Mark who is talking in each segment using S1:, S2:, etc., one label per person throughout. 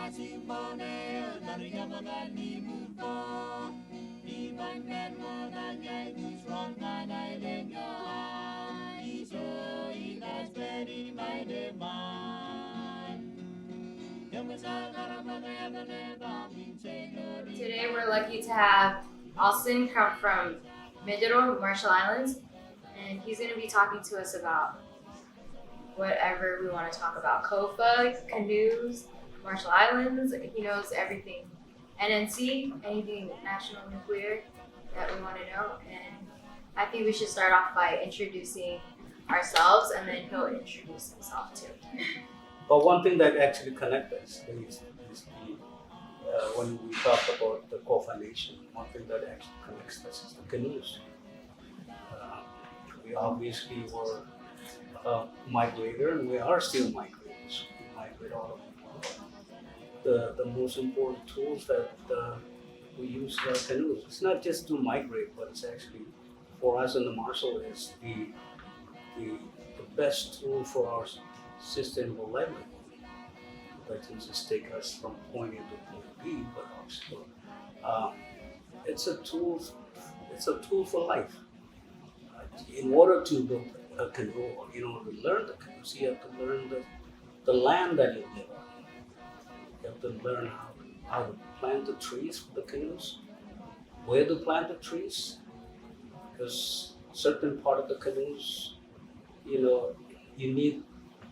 S1: Today we're lucky to have Alson come from Mashall Islands, and he's going to be talking to us about whatever we want to talk about. Kofa, canoes, Mashall Islands, he knows everything. NNC, anything national nuclear that we want to know. And I think we should start off by introducing ourselves, and then he'll introduce himself too.
S2: But one thing that actually connects us is when we talk about the Kofa Nation, one thing that actually connects us is the canoes. We obviously were migrator, and we are still migrators. We migrate all over. The most important tools that we use are canoes. It's not just to migrate, but it's actually for us in the Mashall is the best tool for our sustainable livelihood. That can just take us from point A to point B, but also it's a tool. It's a tool for life. In order to build a canoe, or in order to learn the canoes, you have to learn the land that you live on. You have to learn how to plant the trees for the canoes, where to plant the trees, because certain part of the canoes, you need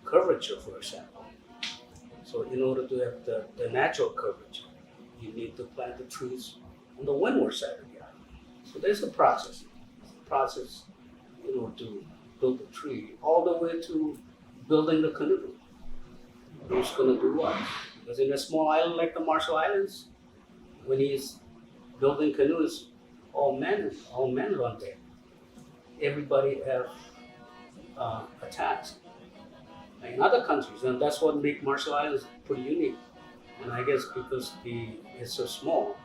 S2: curvature, for example. So in order to have the natural curvature, you need to plant the trees on the windward side of the island. So there's a process to build the tree, all the way to building the canoe. Who's going to do what? Because in a small island like the Mashall Islands, when he's building canoes, all men run there. Everybody have a task. In other countries, and that's what makes Mashall Islands pretty unique. And I guess because it's so small,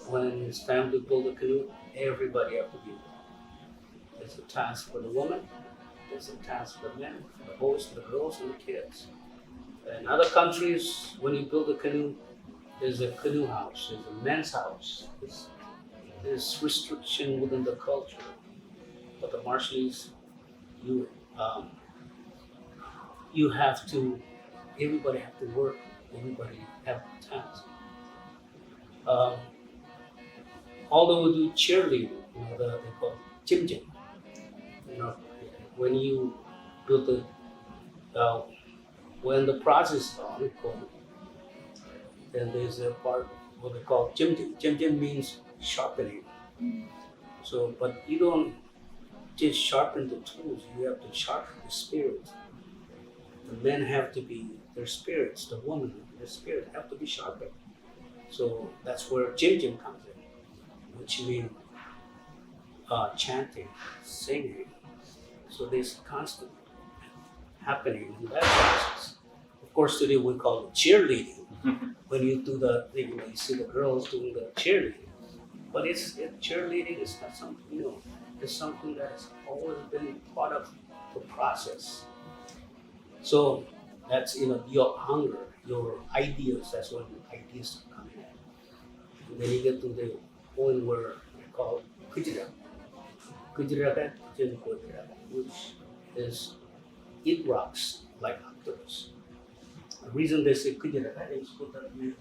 S2: when it's time to build a canoe, everybody has to be there. There's a task for the woman, there's a task for the men, for the boys, for the girls, and the kids. In other countries, when you build a canoe, there's a canoe house, there's a men's house. There's restriction within the culture. But the Marshallese, everybody have to work, everybody have a task. Although we do cheerleading, they call it Jim Jim. When you build when the process is on, then there's a part what they call Jim Jim. Jim Jim means sharpening. So, but you don't just sharpen the tools, you have to sharpen the spirit. The men have to be, their spirits, the women, their spirit have to be sharpened. So that's where Jim Jim comes in, which means chanting, singing. So there's constant happening in that process. Of course, today we call it cheerleading. When you do you see the girls doing the cheerleading. But cheerleading is not something new. It's something that has always been part of the process. So that's your hunger, your ideas. That's when ideas are coming in. And then you get to the point where they call kujira, which is eat rocks like octopus. The reason they say kujira is put that here.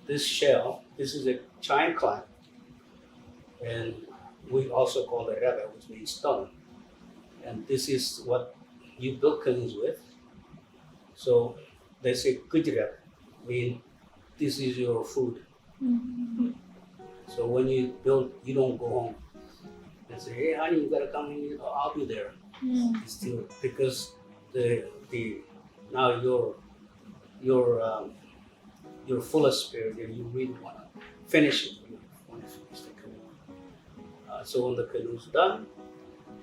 S2: This shell, this is a giant clam, and we also call it raba, which means stone. And this is what you build canoes with. So they say kujira, mean this is your food. Mm-hmm. So when you build, you don't go home and say, hey honey, you gotta come in, I'll be there. Mm. It's still because now you're full of spirit and you really wanna finish it. You wanna finish the canoe. So when the canoe's done,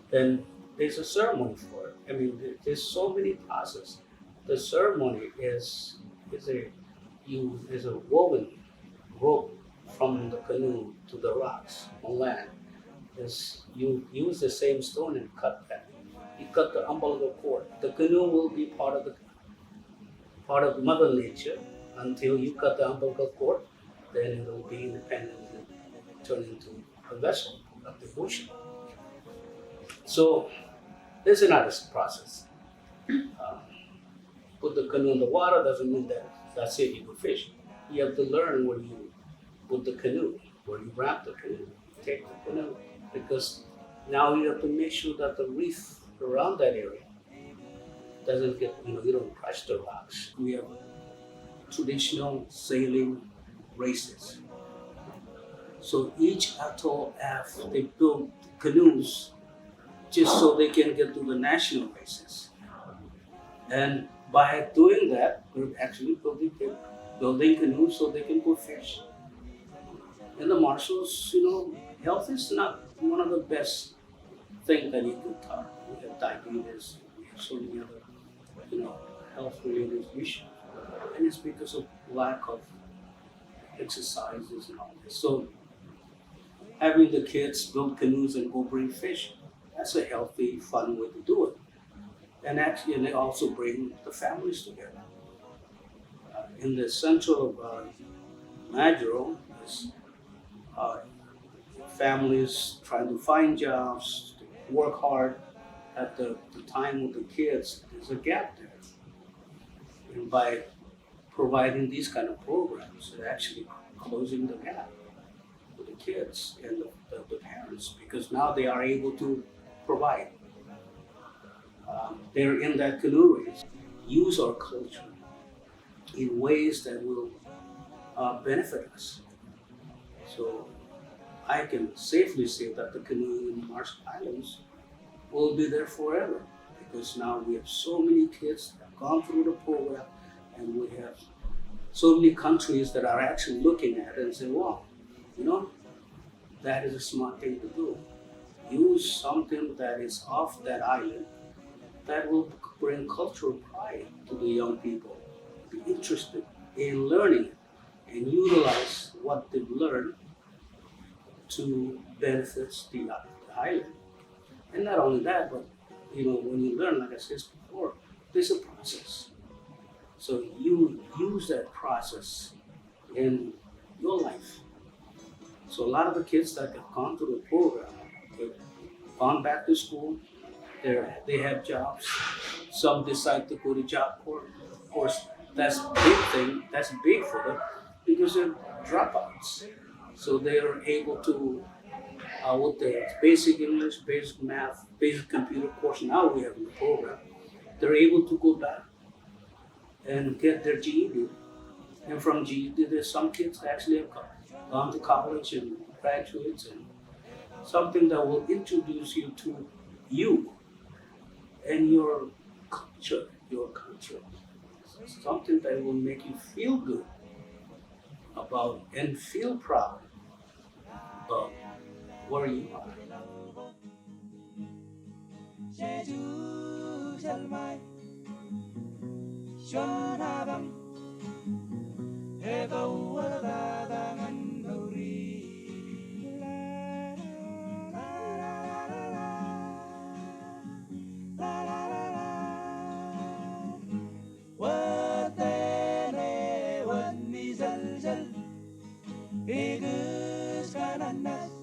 S2: then there's a ceremony for it. I mean, there's so many processes. The ceremony is a woven rope from the canoe to the rocks on land. You use the same stone and cut that. You cut the umbilical cord. The canoe will be part of part of Mother Nature until you cut the umbilical cord, then it will be independent and turn into a vessel of the ocean. So there's another process. Put the canoe in the water doesn't mean that that's it, you go fish. You have to learn where you put the canoe, where you wrap the canoe, take the canoe, because now you have to make sure that the reef around that area doesn't get, you don't crush the rocks. We have traditional sailing races. So each atoll they build canoes just so they can get to the national races. And by doing that, we're actually building canoes so they can go fish. In the Marshalls, health is not one of the best things that you can talk. We have diabetes, we have so many other, health-related issues. And it's because of lack of exercises and all this. So having the kids build canoes and go bring fish, that's a healthy, fun way to do it. And actually, they also bring the families together. In the central of Mashall, there's families trying to find jobs, to work hard. At the time with the kids, there's a gap there. And by providing these kind of programs, they're actually closing the gap with the kids and the parents, because now they are able to provide. They're in that canoe race. Use our culture in ways that will benefit us. So I can safely say that the canoe in the Mashall Islands will be there forever, because now we have so many kids that have gone through the program, and we have so many countries that are actually looking at it and saying, wow, that is a smart thing to do. Use something that is off that island that will bring cultural pride to the young people, be interested in learning it and utilize what they've learned to benefit the island. And not only that, but when you learn, like I said before, there's a process. So you use that process in your life. So a lot of the kids that have gone through the program, they've gone back to school, they have jobs. Some decide to go to job corps. Of course, that's a big thing. That's big for them because they're dropouts. So they are able to, with the basic English, basic math, basic computer course now we have in the program, they're able to go back and get their GED. And from GED, there's some kids that actually have gone to college and graduates, and something that will introduce you to you and your culture, something that will make you feel good about and feel proud of where you are.
S3: Igus kananas